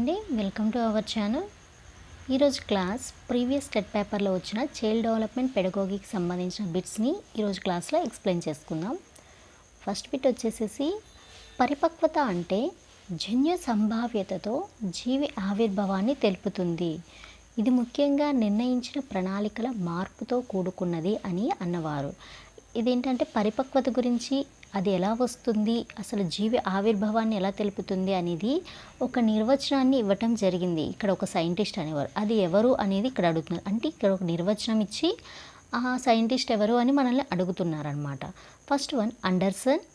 అండి, welcome to our channel. ఈరోజు class previous TET పేపర్లో వచ్చిన చైల్డ్ డెవలప్మెంట్ పెడగోగికి సంబంధించిన బిట్స్ని ఈరోజు క్లాస్లో ఎక్స్ప్లెయిన్ చేసుకుందాం. ఫస్ట్ బిట్ వచ్చేసేసి పరిపక్వత అంటే జన్యు సంభావ్యతతో జీవి ఆవిర్భావాన్ని తెలుపుతుంది. ఇది ముఖ్యంగా నిర్ణయించిన ప్రణాళికల మార్పుతో కూడుకున్నది అని అన్నవారు. ఇదేంటంటే పరిపక్వత గురించి, అది ఎలా వస్తుంది, అసలు జీవి ఆవిర్భావాన్ని ఎలా తెలుపుతుంది అనేది ఒక నిర్వచనాన్ని ఇవ్వటం జరిగింది. ఇక్కడ ఒక సైంటిస్ట్ అనేవారు, అది ఎవరు అనేది ఇక్కడ అడుగుతున్నారు. అంటే ఇక్కడ ఒక నిర్వచనం ఇచ్చి ఆ సైంటిస్ట్ ఎవరు అని మనల్ని అడుగుతున్నారనమాట. First one Anderson,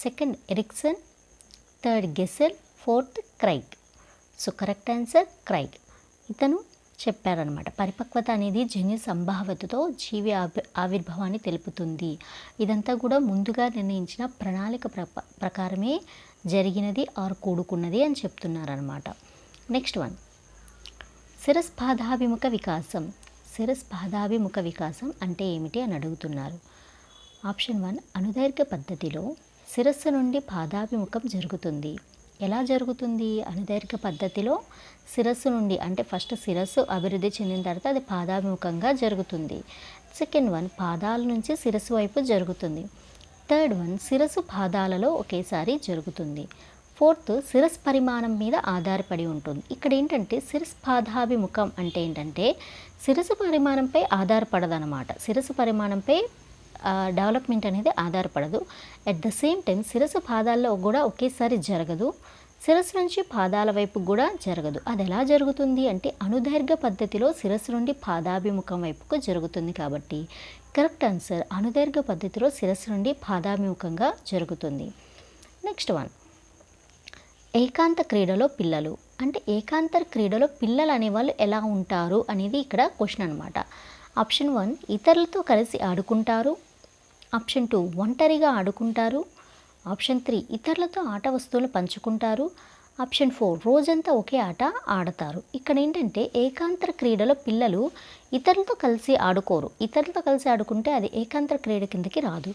second Erikson, third Gesell, fourth Craig. So correct answer Craig. ఇతను చెప్పారనమాట, పరిపక్వత అనేది జన్యు సంభావ్యతతో జీవి ఆవిర్భావాన్ని తెలుపుతుంది. ఇదంతా కూడా ముందుగా నిర్ణయించిన ప్రణాళిక ప్రకారమే జరిగినది ఆర్ కూడుకున్నది అని చెప్తున్నారనమాట. నెక్స్ట్ వన్ శిరస్పాదాభిముఖ వికాసం. శిరస్పాదాభిముఖ వికాసం అంటే ఏమిటి అని అడుగుతున్నారు. ఆప్షన్ 1 అనుదైర్ఘ్య పద్ధతిలో శిరస్సు నుండి పాదాభిముఖం జరుగుతుంది. ఎలా జరుగుతుంది? అనుదైర్ఘ్య పద్ధతిలో శిరస్సు నుండి, అంటే ఫస్ట్ శిరస్సు అభివృద్ధి చెందిన తర్వాత అది పాదాభిముఖంగా జరుగుతుంది. సెకండ్ వన్ పాదాల నుంచి శిరస్సు వైపు జరుగుతుంది. థర్డ్ వన్ శిరస్సు పాదాలలో ఒకేసారి జరుగుతుంది. ఫోర్త్ శిరస్సు పరిమాణం మీద ఆధారపడి ఉంటుంది. ఇక్కడ ఏంటంటే శిరస్సు పాదాభిముఖం అంటే ఏంటంటే శిరస్సు పరిమాణంపై ఆధారపడదనమాట. శిరస్సు పరిమాణంపై డెవలప్మెంట్ అనేది ఆధారపడదు. అట్ ద సేమ్ టైం శిరస్సు పాదాల్లో కూడా ఒకేసారి జరగదు, శిరస్సు నుంచి పాదాల వైపు కూడా జరగదు. అది ఎలా జరుగుతుంది అంటే అనుదైర్ఘ్య పద్ధతిలో శిరస్సు నుండి పాదాభిముఖం వైపుకు జరుగుతుంది. కాబట్టి కరెక్ట్ ఆన్సర్ అనుదైర్ఘ్య పద్ధతిలో శిరస్సు నుండి పాదాభిముఖంగా జరుగుతుంది. నెక్స్ట్ వన్ ఏకాంత క్రీడలో పిల్లలు. అంటే ఏకాంత క్రీడలో పిల్లలు అనేవాళ్ళు ఎలా ఉంటారు అనేది ఇక్కడ క్వశ్చన్ అనమాట. ఆప్షన్ 1 ఇతరులతో కలిసి ఆడుకుంటారు. ఆప్షన్ 2 ఒంటరిగా ఆడుకుంటారు. ఆప్షన్ 3 ఇతరులతో ఆట వస్తువులు పంచుకుంటారు. ఆప్షన్ 4 రోజంతా ఒకే ఆట ఆడతారు. ఇక్కడ ఏంటంటే ఏకాంతర క్రీడలో పిల్లలు ఇతరులతో కలిసి ఆడుకోరు. ఇతరులతో కలిసి ఆడుకుంటే అది ఏకాంతర క్రీడ కిందకి రాదు.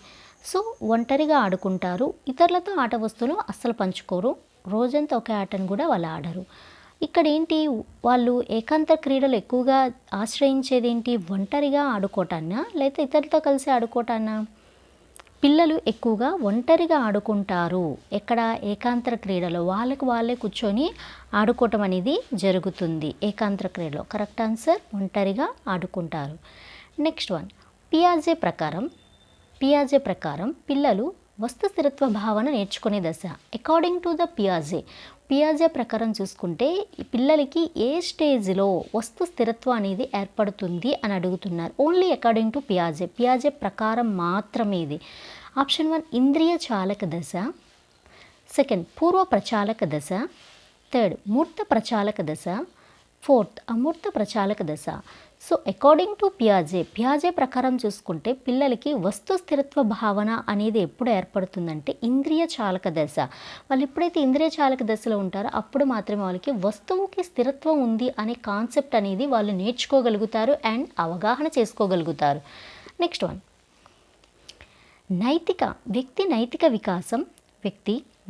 సో ఒంటరిగా ఆడుకుంటారు, ఇతరులతో ఆట వస్తువులు అస్సలు పంచుకోరు, రోజంతా ఒకే ఆటను కూడా వాళ్ళు ఆడరు. ఇక్కడ ఏంటి, వాళ్ళు ఏకాంత క్రీడలు ఎక్కువగా ఆశ్రయించేది ఏంటి, ఒంటరిగా ఆడుకోవటాన్నా లేదా ఇతరులతో కలిసి ఆడుకోవటాన్నా? పిల్లలు ఎక్కువగా ఒంటరిగా ఆడుకుంటారు. ఎక్కడ? ఏకాంతర క్రీడలో వాళ్ళకు వాళ్ళే కూర్చొని ఆడుకోవటం అనేది జరుగుతుంది ఏకాంతర క్రీడలో. కరెక్ట్ ఆన్సర్ ఒంటరిగా ఆడుకుంటారు. నెక్స్ట్ వన్ పియాజే ప్రకారం పిల్లలు వస్తు స్థిరత్వ భావన నేర్చుకునే దశ. అకార్డింగ్ టు ద పియాజే ప్రకారం చూసుకుంటే పిల్లలకి ఏ స్టేజ్లో వస్తు స్థిరత్వం అనేది ఏర్పడుతుంది అని అడుగుతున్నారు. ఓన్లీ అకార్డింగ్ టు పియాజే ప్రకారం మాత్రమే ఇది. ఆప్షన్ 1 ఇంద్రియ చాలక దశ, సెకండ్ పూర్వ ప్రచాలక దశ, థర్డ్ మూర్త ప్రచాలక దశ, ఫోర్త్ అమూర్త ప్రచాలక దశ. సో అకార్డింగ్ టు పియాజే ప్రకారం చూసుకుంటే పిల్లలకి వస్తు స్థిరత్వ భావన అనేది ఎప్పుడు ఏర్పడుతుందంటే ఇంద్రియ చాలక దశ. వాళ్ళు ఎప్పుడైతే ఇంద్రియ చాలక దశలో ఉంటారో అప్పుడు మాత్రమే వాళ్ళకి వస్తువుకి స్థిరత్వం ఉంది అనే కాన్సెప్ట్ అనేది వాళ్ళు నేర్చుకోగలుగుతారు అండ్ అవగాహన చేసుకోగలుగుతారు. నెక్స్ట్ వన్ వ్యక్తి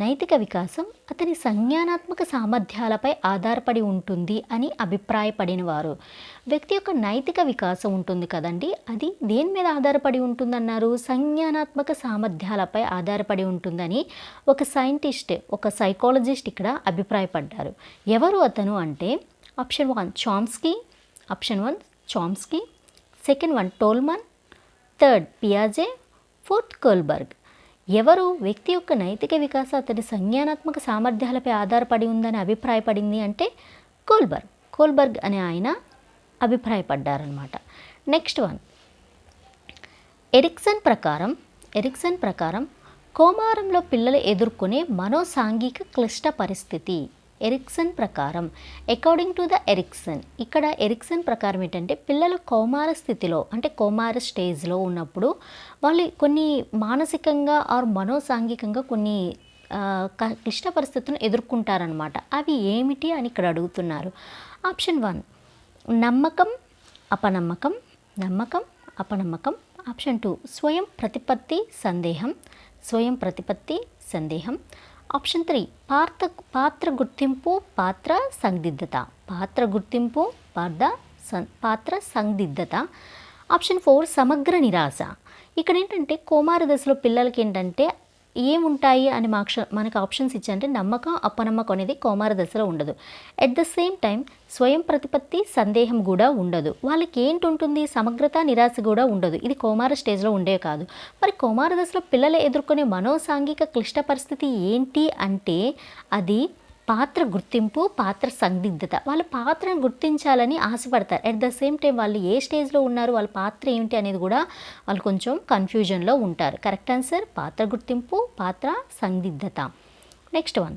నైతిక వికాసం అతని సంజ్ఞానాత్మక సామర్థ్యాలపై ఆధారపడి ఉంటుంది అని అభిప్రాయపడిన వారు. వ్యక్తి యొక్క నైతిక వికాసం ఉంటుంది కదండి, అది దేని మీద ఆధారపడి ఉంటుందన్నారు? సంజ్ఞానాత్మక సామర్థ్యాలపై ఆధారపడి ఉంటుందని ఒక సైకాలజిస్ట్ ఇక్కడ అభిప్రాయపడ్డారు. ఎవరు అతను అంటే option 1 Chomsky, second 1 Tolman, third పియాజే, ఫోర్త్ కోల్బర్గ్. ఎవరు వ్యక్తి యొక్క నైతిక వికాసం అతని సంజ్ఞానాత్మక సామర్థ్యాలపై ఆధారపడి ఉందని అభిప్రాయపడింది అంటే కోల్బర్గ్ అనే ఆయన అభిప్రాయపడ్డారనమాట. నెక్స్ట్ వన్ ఎరిక్సన్ ప్రకారం కౌమారంలో పిల్లలు ఎదుర్కొనే మనోసాంఘిక క్లిష్ట పరిస్థితి. ఎరిక్సన్ ప్రకారం అకార్డింగ్ టు ద ఇక్కడ ఎరిక్సన్ ప్రకారం ఏంటంటే పిల్లలు కౌమార స్థితిలో అంటే కౌమార స్టేజ్లో ఉన్నప్పుడు వాళ్ళు కొన్ని మానసికంగా ఆర్ మనోసాంఘికంగా కొన్ని క్లిష్ట పరిస్థితులను ఎదుర్కొంటారనమాట. అవి ఏమిటి అని ఇక్కడ అడుగుతున్నారు. ఆప్షన్ 1 నమ్మకం అపనమ్మకం. ఆప్షన్ 2 స్వయం ప్రతిపత్తి సందేహం. ఆప్షన్ 3 పాత్ర గుర్తింపు పాత్ర సందిగ్ధత. పాత్ర గుర్తింపు పాత్ర సందిగ్ధత. ఆప్షన్ 4 సమగ్ర నిరాశ. ఇక్కడ ఏంటంటే కౌమార దశలో పిల్లలకి ఏంటంటే ఏముంటాయి అని మనకు ఆప్షన్స్ ఇచ్చారంటే నమ్మకం అపనమ్మకం అనేది కౌమార దశలో ఉండదు. ఎట్ ద సేమ్ టైం స్వయం ప్రతిపత్తి సందేహం కూడా ఉండదు. వాళ్ళకి ఏంటి ఉంటుంది, సమగ్రత నిరాశ కూడా ఉండదు. ఇది కౌమార స్టేజ్లో ఉండేవి కాదు. మరి కౌమార దశలో పిల్లలు ఎదుర్కొనే మనోసాంఘిక క్లిష్ట పరిస్థితి ఏంటి అంటే అది పాత్ర గుర్తింపు పాత్ర సందిగ్ధత. వాళ్ళ పాత్రను గుర్తించాలని ఆశపడతారు. ఎట్ ద సేమ్ టైం వాళ్ళు ఏ స్టేజ్లో ఉన్నారు, వాళ్ళ పాత్ర ఏమిటి అనేది కూడా వాళ్ళు కొంచెం కన్ఫ్యూజన్లో ఉంటారు. కరెక్ట్ ఆన్సర్ పాత్ర గుర్తింపు పాత్ర సందిగ్ధత. నెక్స్ట్ వన్,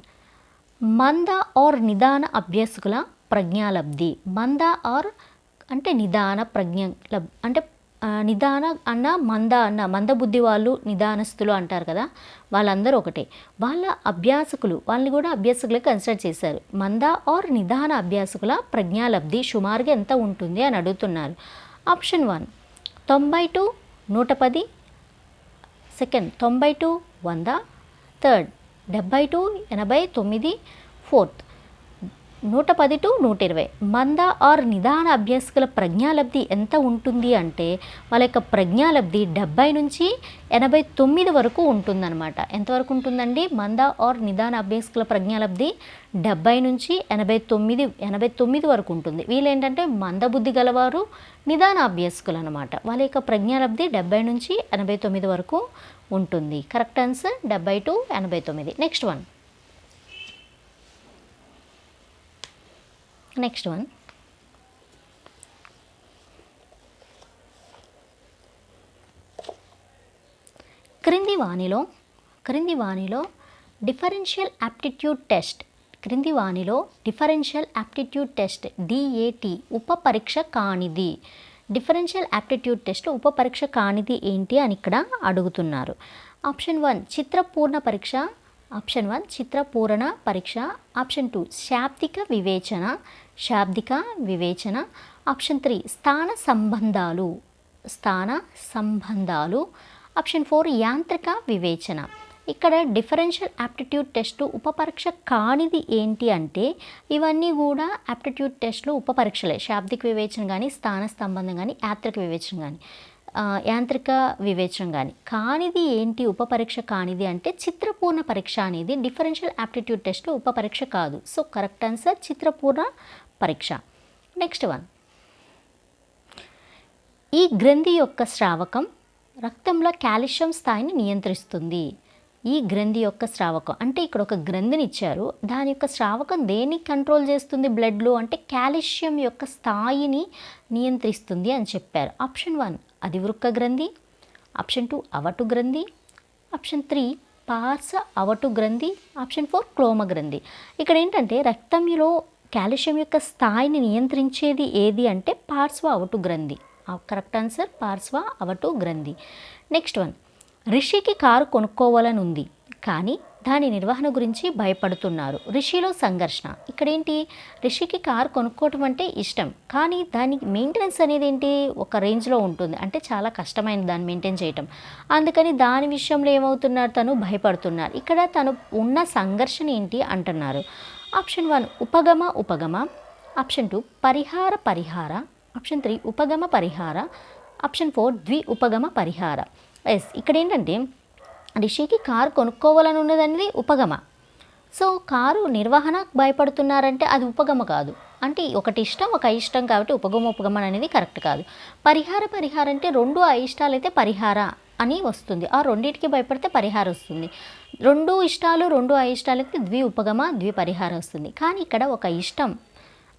మంద ఆర్ నిదాన అభ్యాసకుల ప్రజ్ఞాలబ్ధి. మంద ఆర్ అంటే నిదాన అంటే నిదాన అన్న మంద అన్న మందబుద్ధి వాళ్ళు నిదానస్తులు అంటారు కదా, వాళ్ళందరూ ఒకటే. వాళ్ళ అభ్యాసకులు వాళ్ళని కూడా అభ్యాసకులే కన్సిడర్ చేశారు. మంద ఆర్ నిదాన అభ్యాసకుల ప్రజ్ఞాలబ్ధి సుమారుగా ఎంత ఉంటుంది అని అడుగుతున్నారు. Option 1 90 to 110, second 90 to 100, third 70 to 89, fourth 110 to 120. మంద ఆర్ నిదాన అభ్యాసకుల ప్రజ్ఞాలబ్ధి ఎంత ఉంటుంది అంటే వాళ్ళ యొక్క ప్రజ్ఞాలబ్ధి 70 నుంచి 89 వరకు ఉంటుందన్నమాట. ఎంతవరకు ఉంటుందండి? మంద ఆర్ నిదాన అభ్యాసకుల ప్రజ్ఞాలబ్ధి 70 నుంచి 89 వరకు ఉంటుంది. వీళ్ళు ఏంటంటే మందబుద్ధి గలవారు నిదాన అభ్యాసకులు అనమాట. వాళ్ళ యొక్క ప్రజ్ఞాలబ్ధి 70 నుంచి 89 వరకు ఉంటుంది. Correct answer 70 to 89. Next one, క్రింది వాణిలో డిఫరెన్షియల్ యాప్టిట్యూడ్ టెస్ట్. క్రింది వాణిలో డిఫరెన్షియల్ యాప్టిట్యూడ్ టెస్ట్ DAT ఉప పరీక్ష కానిది. డిఫరెన్షియల్ యాప్టిట్యూడ్ టెస్ట్ ఉప పరీక్ష కానిది ఏంటి అని ఇక్కడ అడుగుతున్నారు. ఆప్షన్ 1 చిత్రపూర్ణ పరీక్ష. ఆప్షన్ 1 చిత్రపూరణ పరీక్ష. ఆప్షన్ 2 శాబ్దిక వివేచన. ఆప్షన్ 3 స్థాన సంబంధాలు. ఆప్షన్ 4 యాంత్రిక వివేచన. ఇక్కడ డిఫరెన్షియల్ యాప్టిట్యూడ్ టెస్ట్ ఉపపరీక్ష కానిది ఏంటి అంటే ఇవన్నీ కూడా యాప్టిట్యూడ్ టెస్ట్లు ఉపపరీక్షలే. శాబ్దిక వివేచన కానీ, స్థాన సంబంధం కానీ, యాంత్రిక వివేచన కానీ. కానిది ఏంటి ఉపపరీక్ష కానిది అంటే చిత్రపూర్ణ పరీక్ష అనేది డిఫరెన్షియల్ యాప్టిట్యూడ్ టెస్ట్ ఉపపరీక్ష కాదు. సో కరెక్ట్ ఆన్సర్ చిత్రపూర్ణ పరీక్ష. నెక్స్ట్ వన్, ఈ గ్రంథి యొక్క స్రావకం రక్తంలో కాల్షియం స్థాయిని నియంత్రిస్తుంది. ఈ గ్రంథి యొక్క స్రావకం అంటే ఇక్కడ ఒక గ్రంథిని ఇచ్చారు, దాని యొక్క స్రావకం దేన్ని కంట్రోల్ చేస్తుంది బ్లడ్లో అంటే కాల్షియం యొక్క స్థాయిని నియంత్రిస్తుంది అని చెప్పారు. ఆప్షన్ 1 అధివృక్క గ్రంథి. ఆప్షన్ 2 అవటు గ్రంథి. ఆప్షన్ 3 పార్శ అవటు గ్రంథి. ఆప్షన్ 4 క్లోమ గ్రంథి. ఇక్కడ ఏంటంటే రక్తంలో కాల్షియం యొక్క స్థాయిని నియంత్రించేది ఏది అంటే పార్శ్వ అవటు గ్రంథి. కరెక్ట్ ఆన్సర్ పార్శ్వ అవటు గ్రంథి. నెక్స్ట్ వన్, రిషికి కారు కొనుక్కోవాలని ఉంది కానీ దాని నిర్వహణ గురించి భయపడుతున్నారు. రిషిలో సంఘర్షణ. ఇక్కడేంటి, రిషికి కారు కొనుక్కోవటం అంటే ఇష్టం కానీ దాని మెయింటెనెన్స్ అనేది ఏంటి ఒక రేంజ్లో ఉంటుంది, అంటే చాలా కష్టమైన దాన్ని మెయింటైన్ చేయటం. అందుకని దాని విషయంలో ఏమవుతున్నారు, తను భయపడుతున్నారు. ఇక్కడ తను ఉన్న సంఘర్షణ ఏంటి అంటున్నారు. ఆప్షన్ 1 ఉపగమ. ఆప్షన్ 2 పరిహార. ఆప్షన్ 3 ఉపగమ పరిహార. ఆప్షన్ 4 ద్వి ఉపగమ పరిహార. ఇక్కడ ఏంటంటే రిషికి కారు కొనుక్కోవాలని ఉన్నదనేది ఉపగమ. సో కారు నిర్వహణ భయపడుతున్నారంటే అది ఉపగమ కాదు, అంటే ఒకటి ఇష్టం ఒక ఇష్టం కాబట్టి ఉపగమ అనేది కరెక్ట్ కాదు. పరిహార అంటే రెండు అయిష్టాలు అయితే పరిహార అని వస్తుంది, ఆ రెండింటికి భయపడితే పరిహారం వస్తుంది. రెండు ఇష్టాలు రెండు అయిష్టాలు అయితే ద్వి ఉపగమ ద్వి పరిహారం వస్తుంది. కానీ ఇక్కడ ఒక ఇష్టం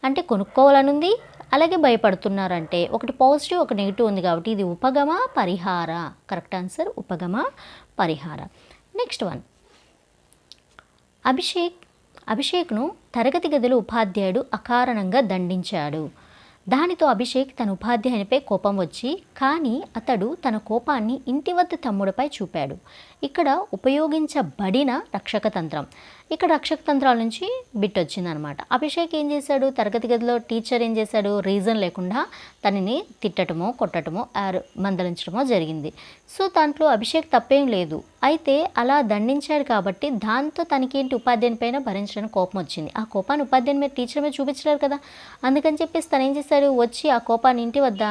అంటే కొనుక్కోవాలనుంది అలాగే భయపడుతున్నారంటే ఒకటి పాజిటివ్ ఒక నెగిటివ్ ఉంది కాబట్టి ఇది ఉపగమ పరిహార. కరెక్ట్ ఆన్సర్ ఉపగమ పరిహార. నెక్స్ట్ వన్, అభిషేక్ను తరగతి గదిలో ఉపాధ్యాయుడు అకారణంగా దండించాడు. దానితో అభిషేక్ తన ఉపాధ్యాయునిపై కోపం వచ్చి కానీ అతడు తన కోపాన్ని ఇంటి వద్ద తమ్ముడిపై చూపాడు. ఇక్కడ ఉపయోగించబడిన రక్షక తంత్రం. ఇక్కడ రక్షక తంత్రాల నుంచి బిట్ వచ్చిందనమాట. అభిషేక్ ఏం చేశాడు, తరగతి గదిలో టీచర్ ఏం చేశాడు, రీజన్ లేకుండా తనని తిట్టటమో కొట్టటమో మందలించడమో జరిగింది. సో దాంట్లో అభిషేక్ తప్పేం లేదు. అయితే అలా దండించాడు కాబట్టి దాంతో తనకేంటి ఉపాధ్యాయుని పైన భరించడానికి కోపం వచ్చింది. ఆ కోపాన్ని ఉపాధ్యాయుని మీద టీచర్ మీద చూపించలేరు కదా. అందుకని చెప్పేసి తను ఏం చేశాడు, వచ్చి ఆ కోపాన్ని ఇంటి వద్ద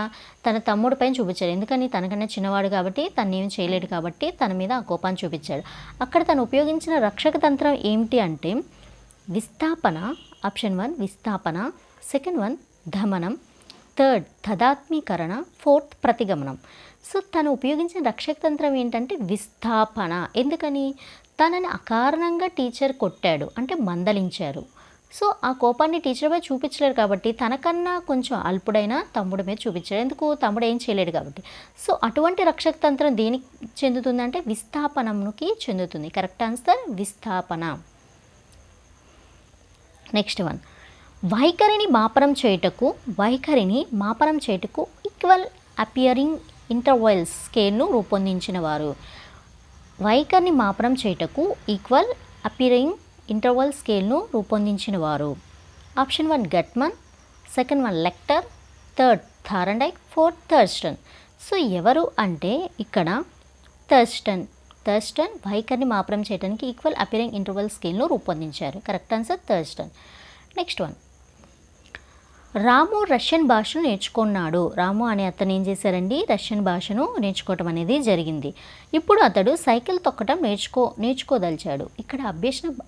తన తమ్ముడి పైన చూపించాడు. ఎందుకని, తనకన్నా చిన్నవాడు కాబట్టి తను ఏం చేయలేడు కాబట్టి తన మీద ఆ కోపాన్ని చూపించాడు. అక్కడ తను ఉపయోగించిన రక్షక తంత్రం ఏమిటి అంటే విస్థాపన. ఆప్షన్ 1 విస్థాపన, సెకండ్ 1 దమనం, థర్డ్ తదాత్మీకరణ, ఫోర్త్ ప్రతిగమనం. సో తను ఉపయోగించిన రక్షక తంత్రం ఏంటంటే విస్థాపన. ఎందుకని, తనని అకారణంగా టీచర్ కొట్టాడు అంటే మందలించారు. సో ఆ కోపాన్ని టీచర్ మీద చూపించలేరు కాబట్టి తనకన్నా కొంచెం అల్పుడైన తమ్ముడి మీద చూపించాడు. ఎందుకు, తమ్ముడు ఏం చేయలేడు కాబట్టి. సో అటువంటి రక్షక తంత్రం దేనికి చెందుతుందంటే విస్థాపనంకి చెందుతుంది. Correct answer విస్థాపన. నెక్స్ట్ 1 వైఖరిని మాపనం చేయుటకు ఈక్వల్ అపియరింగ్ ఇంటర్వెల్స్ స్కేల్ను రూపొందించిన వారు. వైఖరిని మాపనం చేయుటకు ఈక్వల్ అపియరింగ్ ఇంటర్వల్ స్కేల్ను రూపొందించిన వారు. Option 1 Guttman, second 1 Likert, third Thorndike, fourth Thurstone. So ఎవరు అంటే ఇక్కడ థర్స్టన్ వైఖరిని మాపనం చేయడానికి ఈక్వల్ అపియరింగ్ ఇంటర్వల్ స్కేల్ను రూపొందించారు. Correct answer Thurstone. నెక్స్ట్ 1 రాము రష్యన్ భాషను నేర్చుకున్నాడు. రాము అనే అతను ఏం చేశారండి, రష్యన్ భాషను నేర్చుకోవటం అనేది జరిగింది. ఇప్పుడు అతడు సైకిల్ తొక్కటం నేర్చుకోదలిచాడు. ఇక్కడ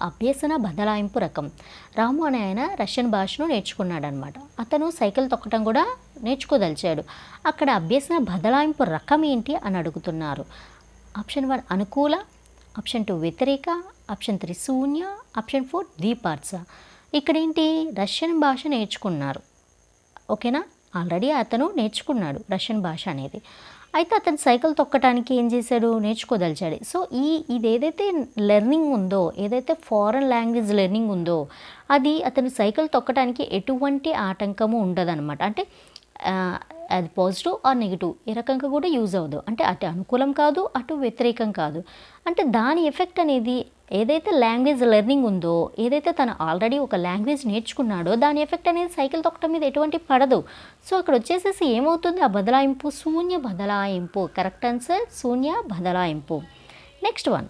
అభ్యసన బదలాయింపు రకం. రాము అనే ఆయన రష్యన్ భాషను నేర్చుకున్నాడు అనమాట. అతను సైకిల్ తొక్కటం కూడా నేర్చుకోదలిచాడు. అక్కడ అభ్యసన బదలాయింపు రకం ఏంటి అని అడుగుతున్నారు. ఆప్షన్ 1 అనుకూల, ఆప్షన్ 2 వ్యతిరేక, ఆప్షన్ 3 శూన్య, ఆప్షన్ 4 ద్విపార్శ్వ. ఇక్కడ ఏంటి, రష్యన్ భాష నేర్చుకున్నారు. ఓకేనా, ఆల్రెడీ అతను నేర్చుకున్నాడు రష్యన్ భాష అనేది. అయితే అతను సైకిల్ తొక్కటానికి ఏం చేశాడు, నేర్చుకోదలిచాడు. సో ఇది ఏదైతే లెర్నింగ్ ఉందో, ఏదైతే ఫారెన్ లాంగ్వేజ్ లెర్నింగ్ ఉందో అది అతను సైకిల్ తొక్కటానికి ఎటువంటి ఆటంకము ఉండదన్నమాట. అంటే అది పాజిటివ్ ఆర్ నెగిటివ్ ఏ రకంగా కూడా యూజ్ అవ్వదు. అంటే అటు అనుకూలం కాదు, అటు వ్యతిరేకం కాదు. అంటే దాని ఎఫెక్ట్ అనేది ఏదైతే లాంగ్వేజ్ లెర్నింగ్ ఉందో, ఏదైతే తను ఆల్రెడీ ఒక లాంగ్వేజ్ నేర్చుకున్నాడో దాని ఎఫెక్ట్ అనేది సైకిల్ తొక్కడం మీద ఎటువంటి పడదు. సో అక్కడ వచ్చేసేసి ఏమవుతుంది, ఆ బదలాయింపు శూన్య బదలాయింపు. కరెక్ట్ ఆన్సర్ శూన్య బదలాయింపు. నెక్స్ట్ 1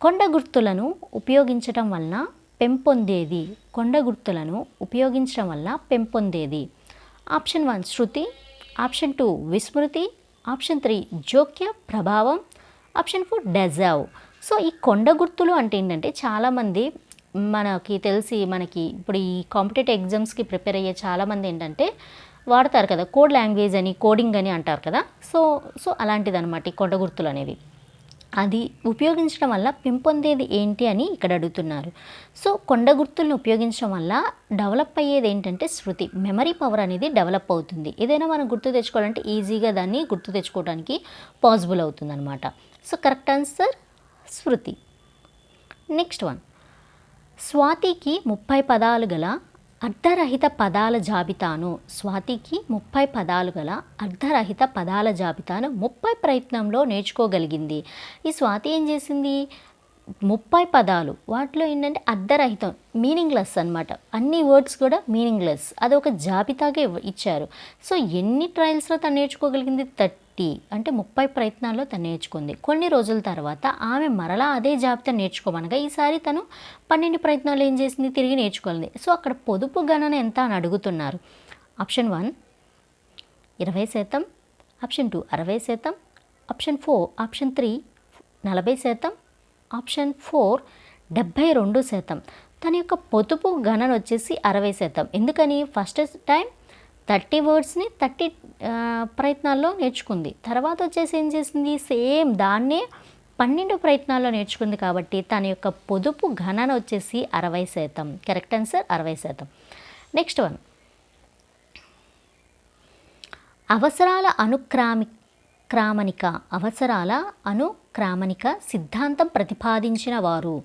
కొండ గుర్తులను ఉపయోగించడం వలన పెంపొందేది. ఆప్షన్ 1 శృతి, ఆప్షన్ 2 విస్మృతి, ఆప్షన్ 3 జోక్య ప్రభావం, ఆప్షన్ 4 డెజావ్. సో ఈ కొండ గుర్తులు అంటే ఏంటంటే చాలామంది మనకి ఇప్పుడు ఈ కాంపిటేటివ్ ఎగ్జామ్స్కి ప్రిపేర్ అయ్యే చాలామంది ఏంటంటే వాడతారు కదా, కోడ్ లాంగ్వేజ్ అని, కోడింగ్ అని అంటారు కదా. సో అలాంటిది అనమాట ఈ కొండ గుర్తులు అనేవి. అది ఉపయోగించడం వల్ల పెంపొందేది ఏంటి అని ఇక్కడ అడుగుతున్నారు. సో కొండ గుర్తులను ఉపయోగించడం వల్ల డెవలప్ అయ్యేది ఏంటంటే శృతి, మెమరీ పవర్ అనేది డెవలప్ అవుతుంది. ఏదైనా మనం గుర్తు తెచ్చుకోవాలంటే ఈజీగా దాన్ని గుర్తు తెచ్చుకోవడానికి పాసిబుల్ అవుతుంది అనమాట. సో కరెక్ట్ ఆన్సర్ స్మృతి. నెక్స్ట్ 1 స్వాతికి 30 పదాలు గల అర్ధరహిత పదాల జాబితాను 30 ప్రయత్నంలో నేర్చుకోగలిగింది. ఈ స్వాతి ఏం చేసింది, 30 పదాలు, వాటిలో ఏంటంటే అర్ధరహితం, మీనింగ్లెస్ అనమాట. అన్ని వర్డ్స్ కూడా మీనింగ్లెస్, అది ఒక జాబితాగా ఇచ్చారు. సో ఎన్ని ట్రయల్స్లో తను నేర్చుకోగలిగింది, 30, అంటే 30 ప్రయత్నాల్లో తను నేర్చుకుంది. కొన్ని రోజుల తర్వాత ఆమె మరలా అదే జాబితా నేర్చుకోమనగా ఈసారి తను 12 ప్రయత్నాలు ఏం చేసింది, తిరిగి నేర్చుకోవాలి. సో అక్కడ పొదుపు గణన ఎంత అని అడుగుతున్నారు. Option 1 20%, option 2 60%, option 3 40%, option 4 72%. తన యొక్క పొదుపు గణన వచ్చేసి 60%. ఎందుకని, ఫస్ట్ టైం 30 వర్డ్స్ని 30 ప్రయత్నాల్లో నేర్చుకుంది. తర్వాత వచ్చేసి ఏం చేసింది, సేమ్ దాన్నే 12 ప్రయత్నాల్లో నేర్చుకుంది. కాబట్టి తన యొక్క పొదుపు గణన వచ్చేసి 60%. Correct answer 60%. నెక్స్ట్ 1 అవసరాల అనుక్రామనిక సిద్ధాంతం ప్రతిపాదించిన వారు.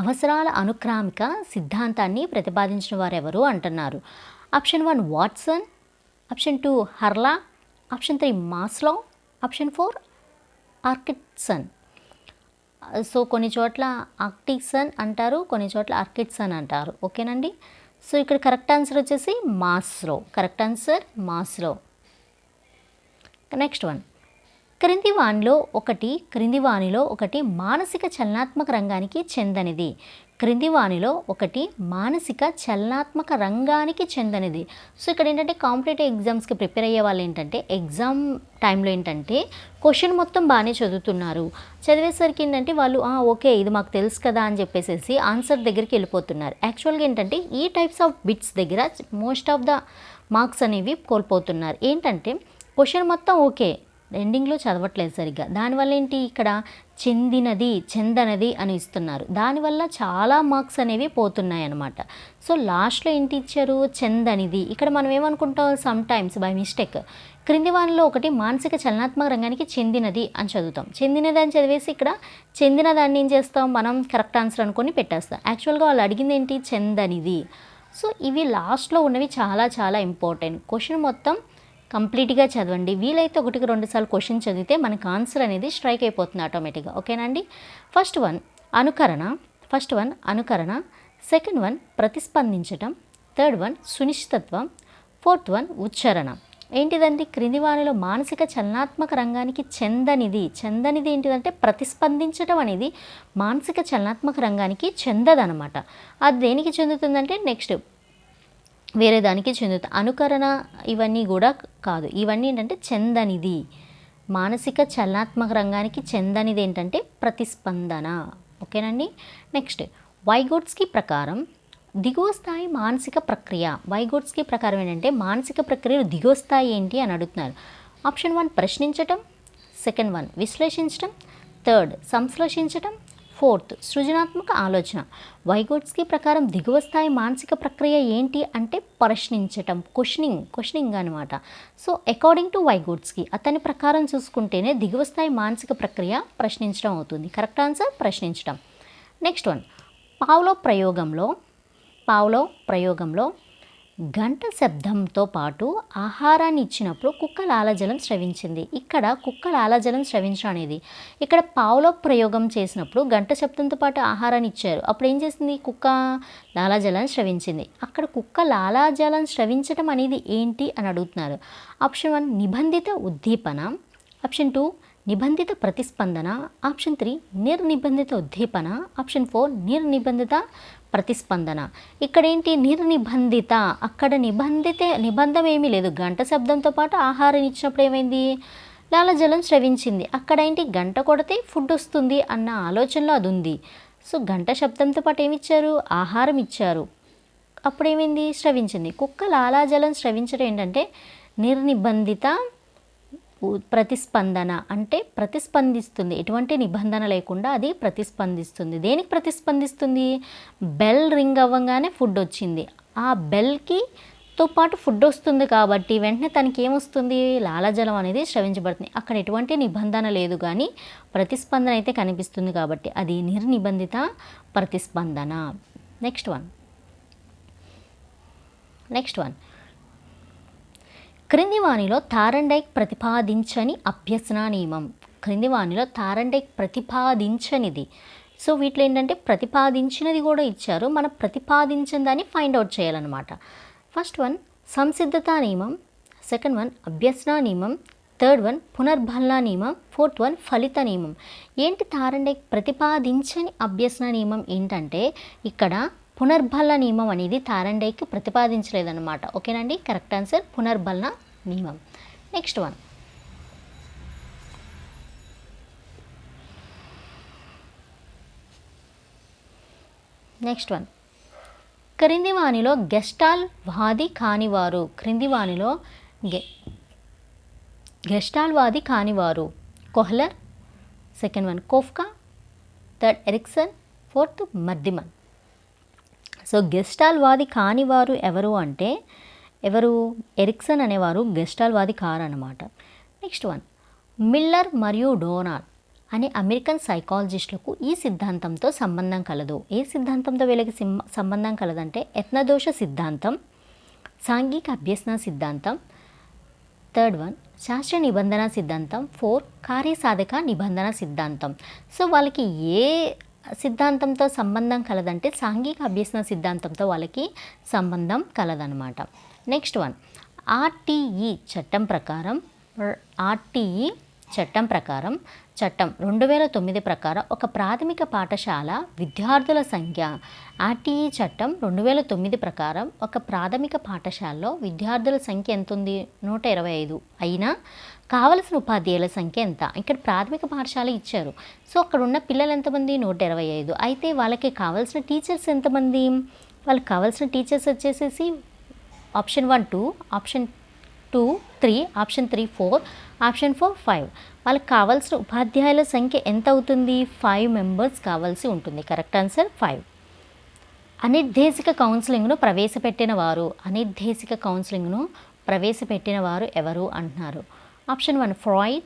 అవసరాల అనుక్రామిక సిద్ధాంతాన్ని ప్రతిపాదించిన వారు ఎవరు అంటున్నారు. Option 1 Watson, option 2 Harlow, option 3 Maslow, option 4 ఆర్కిడ్సన్. సో కొన్ని చోట్ల ఆర్క్టిక్సన్ అంటారు, కొన్ని చోట్ల ఆర్కిడ్సన్ అంటారు. ఓకేనండి. సో ఇక్కడ కరెక్ట్ ఆన్సర్ వచ్చేసి Maslow. Correct answer Maslow. Next one, క్రింది వానిలో ఒకటి మానసిక చలనాత్మక రంగానికి చెందనిది. క్రింది వానిలో ఒకటి మానసిక చలనాత్మక రంగానికి చెందనిది. సో ఇక్కడ ఏంటంటే కాంపిటేటివ్ ఎగ్జామ్స్కి ప్రిపేర్ అయ్యే వాళ్ళు ఏంటంటే ఎగ్జామ్ టైంలో ఏంటంటే క్వశ్చన్ మొత్తం బాగానే చదువుతున్నారు. చదివేసరికి ఏంటంటే వాళ్ళు ఓకే ఇది మాకు తెలుసు కదా అని చెప్పేసి ఆన్సర్ దగ్గరికి వెళ్ళిపోతున్నారు. యాక్చువల్గా ఏంటంటే ఈ టైప్స్ ఆఫ్ బిట్స్ దగ్గర మోస్ట్ ఆఫ్ ద మార్క్స్ అనేవి కోల్పోతున్నారు. ఏంటంటే క్వశ్చన్ మొత్తం ఓకే, ఎండింగ్లో చదవట్లేదు సరిగ్గా. దానివల్ల ఏంటి ఇక్కడ చెందనది అని ఇస్తున్నారు. దానివల్ల చాలా మార్క్స్ అనేవి పోతున్నాయి అన్నమాట. సో లాస్ట్లో ఏంటి ఇచ్చారు, చెందనిది. ఇక్కడ మనం ఏమనుకుంటాం, సమ్ టైమ్స్ బై మిస్టేక్ క్రింది వానిలో ఒకటి మానసిక చలనాత్మక రంగానికి చెందినది అని చదువుతాం. చెందినది అని చదివేసి ఇక్కడ చెందిన దాన్ని ఏం చేస్తాం మనం, కరెక్ట్ ఆన్సర్ అనుకొని పెట్టేస్తాం. యాక్చువల్గా వాళ్ళు అడిగింది ఏంటి, చెందనిది. సో ఇవి లాస్ట్లో ఉన్నవి చాలా చాలా ఇంపార్టెంట్. క్వశ్చన్ మొత్తం కంప్లీట్గా చదవండి. వీలైతే 1-2 సార్లు క్వశ్చన్ చదివితే మనకు ఆన్సర్ అనేది స్ట్రైక్ అయిపోతుంది ఆటోమేటిక్గా. ఓకేనండి. ఫస్ట్ వన్ అనుకరణ, సెకండ్ వన్ ప్రతిస్పందించటం, థర్డ్ వన్ సునిశ్చితత్వం, ఫోర్త్ వన్ ఉచ్చారణ. ఏంటిదండి, క్రింది వానిలో మానసిక చలనాత్మక రంగానికి చెందనిది ఏంటిదంటే ప్రతిస్పందించటం అనేది మానసిక చలనాత్మక రంగానికి చెందదనమాట. అది దేనికి చెందుతుందంటే నెక్స్ట్ వేరే దానికి చెందుతుంది. అనుకరణ ఇవన్నీ కూడా కాదు. ఇవన్నీ ఏంటంటే చెందనిది, మానసిక చలనాత్మక రంగానికి చెందనిది ఏంటంటే ప్రతిస్పందన. ఓకేనండి. నెక్స్ట్ వైగోట్స్కీ ప్రకారం దిగువ స్థాయి మానసిక ప్రక్రియ. వైగోట్స్కీ ప్రకారం ఏంటంటే మానసిక ప్రక్రియలో దిగువ స్థాయి ఏంటి అని అడుగుతున్నారు. ఆప్షన్ 1 ప్రశ్నించటం, సెకండ్ వన్ విశ్లేషించటం, థర్డ్ సంశ్లేషించటం, ఫోర్త్ సృజనాత్మక ఆలోచన. వైగోట్స్కీ ప్రకారం దిగువ స్థాయి మానసిక ప్రక్రియ ఏంటి అంటే ప్రశ్నించటం, క్వశ్చనింగ్ అనమాట. సో అకార్డింగ్ టు వైగోట్స్కీ, అతని ప్రకారం చూసుకుంటేనే దిగువ స్థాయి మానసిక ప్రక్రియ ప్రశ్నించడం అవుతుంది. కరెక్ట్ ఆన్సర్ ప్రశ్నించటం. నెక్స్ట్ వన్, పావ్లో ప్రయోగంలో గంట శబ్దంతో పాటు ఆహారాన్ని ఇచ్చినప్పుడు కుక్క లాలాజలం స్రవించింది. ఇక్కడ కుక్క లాలాజలం స్రవించడం అనేది ఇక్కడ పావులో ప్రయోగం చేసినప్పుడు గంట శబ్దంతో పాటు ఆహారాన్ని ఇచ్చారు. అప్పుడు ఏం చేసింది, కుక్క లాలాజలం స్రవించింది. అక్కడ కుక్క లాలాజలం స్రవించడం అనేది ఏంటి అని అడుగుతున్నారు. ఆప్షన్ 1 నిబంధిత ఉద్దీపన, ఆప్షన్ 2 నిబంధిత ప్రతిస్పందన, ఆప్షన్ 3 నిర్నిబంధిత ఉద్దీపన, ఆప్షన్ 4 నిర్నిబంధిత ప్రతిస్పందన. ఇక్కడ ఏంటి నిర్నిబంధిత, అక్కడ నిబంధం ఏమీ లేదు. గంట శబ్దంతో పాటు ఆహారం ఇచ్చినప్పుడు ఏమైంది, లాలాజలం స్రవించింది. అక్కడ ఏంటి గంట కొడితే ఫుడ్ వస్తుంది అన్న ఆలోచనలో అది ఉంది. సో గంట శబ్దంతో పాటు ఏమి ఇచ్చారు, ఆహారం ఇచ్చారు. అప్పుడు ఏమైంది, స్రవించింది. కుక్క లాలాజలం స్రవించడం ఏంటంటే నిర్నిబంధిత ప్రతిస్పందన, అంటే ప్రతిస్పందిస్తుంది, ఎటువంటి నిబంధన లేకుండా అది ప్రతిస్పందిస్తుంది. దేనికి ప్రతిస్పందిస్తుంది, బెల్ రింగ్ అవ్వగానే ఫుడ్ వచ్చింది. ఆ బెల్కి తో పాటు ఫుడ్ వస్తుంది కాబట్టి వెంటనే తనకి ఏమొస్తుంది, లాలాజలం అనేది స్రవించబడుతుంది. అక్కడ ఎటువంటి నిబంధన లేదు కానీ ప్రతిస్పందన అయితే కనిపిస్తుంది కాబట్టి అది నిర్నిబంధిత ప్రతిస్పందన. నెక్స్ట్ వన్ క్రింది వానిలో థారండైక్ ప్రతిపాదించని అభ్యసన నియమం. క్రింది వానిలో థారండైక్ ప్రతిపాదించనిది. సో వీటిలో ఏంటంటే ప్రతిపాదించినది కూడా ఇచ్చారు, మనం ప్రతిపాదించిన దాన్ని ఫైండ్ అవుట్ చేయాలన్నమాట. ఫస్ట్ వన్ సంసిద్ధతా నియమం, సెకండ్ వన్ అభ్యసన నియమం, థర్డ్ వన్ పునర్భలన నియమం, ఫోర్త్ వన్ ఫలిత నియమం. ఏంటి థారండైక్ ప్రతిపాదించని అభ్యసన నియమం ఏంటంటే ఇక్కడ పునర్భలన నియమం అనేది థారండైక్ ప్రతిపాదించలేదన్నమాట. ఓకేనండి, కరెక్ట్ ఆన్సర్ పునర్భలన నియమం. నెక్స్ట్ వన్ క్రింది వానిలో గెస్టాల్ వాది కానివారు. క్రింది వానిలో గెస్టాల్ వాది కానివారు. Kohler, second one Koffka, third Erikson, fourth మర్దిమన్. సో గెస్టాల్ వాది కానివారు ఎవరు, ఎరిక్సన్ అనేవారు గెస్టాల్ వాది కారు అన్నమాట. నెక్స్ట్ వన్ మిల్లర్ మరియు డోనాల్డ్ అనే అమెరికన్ సైకాలజిస్టులకు ఈ సిద్ధాంతంతో సంబంధం కలదు. ఏ సిద్ధాంతంతో వీళ్ళకి సంబంధం కలదంటే యత్నదోష సిద్ధాంతం, సాంఘిక అభ్యసన సిద్ధాంతం, థర్డ్ వన్ శాస్త్రీయ నిబంధన సిద్ధాంతం. 4 కార్యసాధక నిబంధన సిద్ధాంతం. సో వాళ్ళకి ఏ సిద్ధాంతంతో సంబంధం కలదంటే సాంఘిక అభ్యసన సిద్ధాంతంతో వాళ్ళకి సంబంధం కలదనమాట. నెక్స్ట్ వన్ ఆర్టీఈ చట్టం ప్రకారం చట్టం 2009 ప్రకారం ఒక ప్రాథమిక పాఠశాల విద్యార్థుల సంఖ్య. ఆర్టీఈ చట్టం 2009 ప్రకారం ఒక ప్రాథమిక పాఠశాలలో విద్యార్థుల సంఖ్య ఎంత ఉంది? 125. అయినా కావలసిన ఉపాధ్యాయుల సంఖ్య ఎంత? ఇక్కడ ప్రాథమిక పాఠశాల ఇచ్చారు. సో అక్కడ ఉన్న పిల్లలు ఎంతమంది? 125. అయితే వాళ్ళకి కావాల్సిన టీచర్స్ ఎంతమంది? వాళ్ళకి కావాల్సిన టీచర్స్ వచ్చేసేసి ఆప్షన్ 1 2, ఆప్షన్ 2 3, ఆప్షన్ 3 4, ఆప్షన్ 4 5. వాళ్ళకి కావాల్సిన ఉపాధ్యాయుల సంఖ్య ఎంత అవుతుంది? 5 మెంబర్స్ కావాల్సి ఉంటుంది. Correct answer 5. అనిర్దేశిక కౌన్సిలింగ్ను ప్రవేశపెట్టిన వారు ఎవరు అంటున్నారు? Option 1 Freud,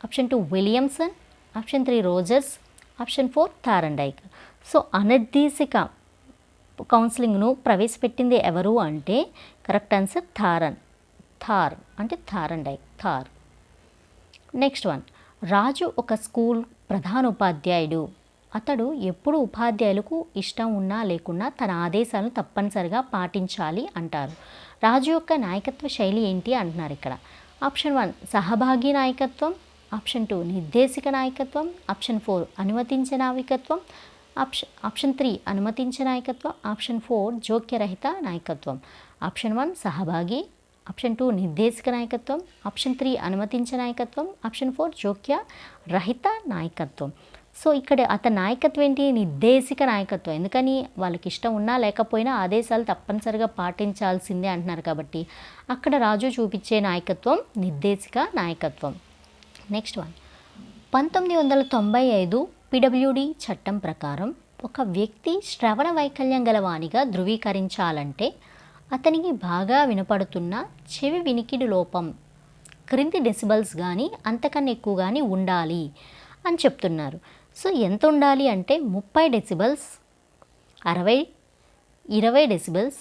option 2 Williamson, option 3 Rogers, option 4 Thorndike. So అనిర్దేశిక కౌన్సిలింగ్ను ప్రవేశపెట్టింది ఎవరు అంటే కరెక్ట్ ఆన్సర్ థార్ అంటే థార్. నెక్స్ట్ వన్ రాజు ఒక స్కూల్ ప్రధానోపాధ్యాయుడు. అతడు ఎప్పుడు ఉపాధ్యాయులకు ఇష్టం ఉన్నా లేకున్నా తన ఆదేశాలను తప్పనిసరిగా పాటించాలి అంటారు. రాజు యొక్క నాయకత్వ శైలి ఏంటి అంటున్నారు ఇక్కడ. ఆప్షన్ 1 సహభాగి నాయకత్వం, ఆప్షన్ 2 నిర్దేశిక నాయకత్వం, ఆప్షన్ 4 అనుమతించే నాయకత్వం, ఆప్షన్ 3 అనుమతించే నాయకత్వం, ఆప్షన్ 4 జోక్యరహిత నాయకత్వం. ఆప్షన్ 1 సహభాగి, ఆప్షన్ 2 నిర్దేశక నాయకత్వం, ఆప్షన్ 3 అనుమతించే నాయకత్వం, ఆప్షన్ 4 జోక్య రహిత నాయకత్వం. సో ఇక్కడ అతని నాయకత్వం ఏంటి? నిర్దేశిక నాయకత్వం. ఎందుకని? వాళ్ళకి ఇష్టం ఉన్నా లేకపోయినా ఆదేశాలు తప్పనిసరిగా పాటించాల్సిందే అంటున్నారు కాబట్టి అక్కడ రాజు చూపించే నాయకత్వం నిర్దేశిక నాయకత్వం. నెక్స్ట్ వన్ 1995 పిడబ్ల్యూడి చట్టం ప్రకారం ఒక వ్యక్తి శ్రవణ వైకల్యం గలవానిగా ధృవీకరించాలంటే అతనికి బాగా వినపడుతున్న చెవి వినికిడి లోపం క్రింది డెసిబల్స్ కానీ అంతకన్నా ఎక్కువ కానీ ఉండాలి అని చెప్తున్నారు. సో ఎంత ఉండాలి అంటే 30 డెసిబల్స్, 60, 20 డెసిబల్స్,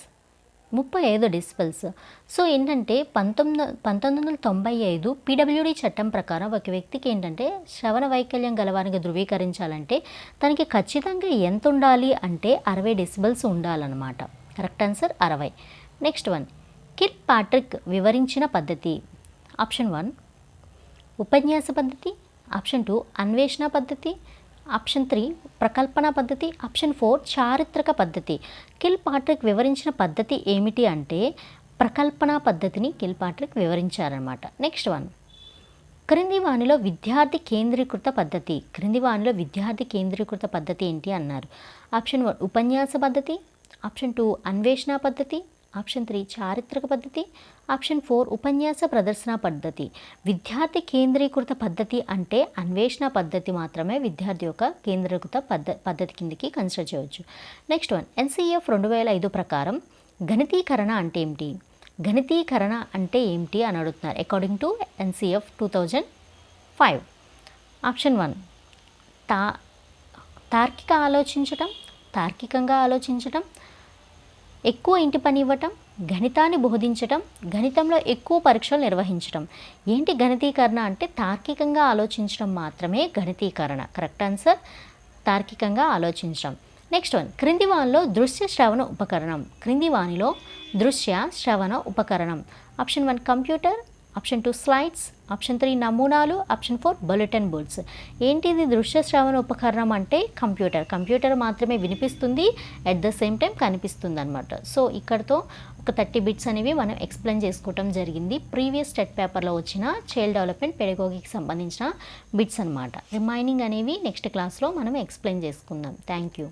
35 డెసిబల్స్. సో ఏంటంటే 1995 పిడబ్ల్యూడి చట్టం ప్రకారం ఒక వ్యక్తికి ఏంటంటే శ్రవణ వైకల్యం గలవానిగా ధృవీకరించాలంటే తనకి ఖచ్చితంగా ఎంత ఉండాలి అంటే 60 డెసిబల్స్ ఉండాలన్నమాట. Correct answer 60. Next one kill Patrick వివరించిన పద్ధతి. ఆప్షన్ 1 ఉపన్యాస పద్ధతి, ఆప్షన్ 2 అన్వేషణ పద్ధతి, ఆప్షన్ 3 ప్రకల్పన పద్ధతి, ఆప్షన్ 4 చారిత్రక పద్ధతి. కిల్ పాట్రిక్ వివరించిన పద్ధతి ఏమిటి అంటే ప్రకల్పన పద్ధతిని కిల్ పాట్రిక్ వివరించారన్నమాట. నెక్స్ట్ వన్ క్రింది వానిలో విద్యార్థి కేంద్రీకృత పద్ధతి ఏంటి అన్నారు. ఆప్షన్ 1 ఉపన్యాస పద్ధతి, ఆప్షన్ 2 అన్వేషణ పద్ధతి, ఆప్షన్ 3 చారిత్రక పద్ధతి, ఆప్షన్ 4 ఉపన్యాస ప్రదర్శన పద్ధతి. విద్యార్థి కేంద్రీకృత పద్ధతి అంటే అన్వేషణ పద్ధతి మాత్రమే విద్యార్థి యొక్క కేంద్రీకృత పద్ధతి కిందకి కన్సిడర్ చేయవచ్చు. నెక్స్ట్ వన్ NCEF 2005 ప్రకారం గణితీకరణ అంటే ఏమిటి అని అడుగుతున్నారు. According to NCEF 2005. ఆప్షన్ 1 తార్కికంగా ఆలోచించటం, ఎక్కువ ఇంటి పని ఇవ్వటం, గణితాన్ని బోధించటం, గణితంలో ఎక్కువ పరీక్షలు నిర్వహించటం. ఏంటి గణితీకరణ అంటే తార్కికంగా ఆలోచించడం మాత్రమే గణితీకరణ. కరెక్ట్ ఆన్సర్ తార్కికంగా ఆలోచించడం. నెక్స్ట్ వన్ క్రింది వానిలో దృశ్య శ్రవణ ఉపకరణం. Option 1 computer, option 2 slides, option 3 నమూనాలు, ఆప్షన్ 4 బులెటిన్ బోర్డ్స్. ఏంటిది దృశ్య శ్రవణ ఉపకరణం అంటే కంప్యూటర్ మాత్రమే వినిపిస్తుంది, అట్ ద సేమ్ టైం కనిపిస్తుంది అనమాట. సో ఇక్కడతో ఒక 30 బిట్స్ అనేవి మనం ఎక్స్ప్లెయిన్ చేసుకోవటం జరిగింది. ప్రీవియస్ స్టెట్ పేపర్లో వచ్చిన చైల్డ్ డెవలప్మెంట్ పెడగోగికి సంబంధించిన బిట్స్ అనమాట. రిమైనింగ్ అనేవి నెక్స్ట్ క్లాస్లో మనం ఎక్స్ప్లెయిన్ చేసుకుందాం. Thank you.